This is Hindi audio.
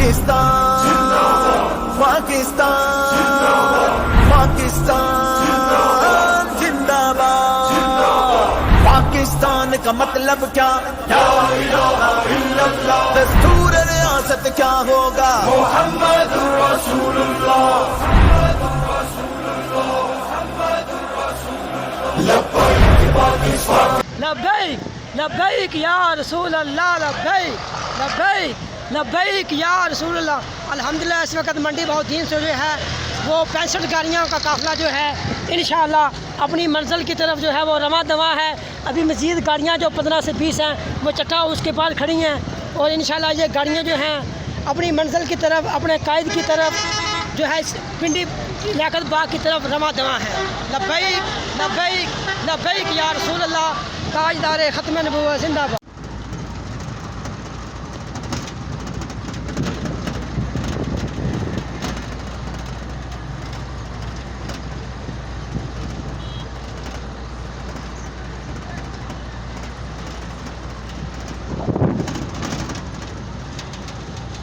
पाकिस्तान पाकिस्तान पाकिस्तान जिंदाबाद। पाकिस्तान का मतलब क्या? ला इलाहा इल्लल्लाह। दस्तूर रियासत क्या होगा? मुहम्मदुर रसूलुल्लाह। लब्बैक लब्बैक या रसूल अल्लाह, लब्बैक लब्बैक लब्बैक या रसूल अल्लाह। अल्हम्दुलिल्लाह इस वक्त मंडी बहुत दिन से जो है वो 65 गाड़ियों का काफ़िला जो है इंशाअल्लाह अपनी मंजिल की तरफ जो है वो रवा दवा है। अभी मज़ीद गाड़ियाँ जो 15 से 20 हैं वो चट्टा उसके बाद खड़ी हैं और इंशाअल्लाह ये गाड़ियाँ जो हैं अपनी मंजिल की तरफ, अपने कायद की तरफ जो है पिंडी लियाकत बाग की तरफ रवा दवा है। लब्बैक लब्बैक लब्बैक या रसूल अल्लाह। ताजदार ख़त्म नबूवत जिंदाबाद।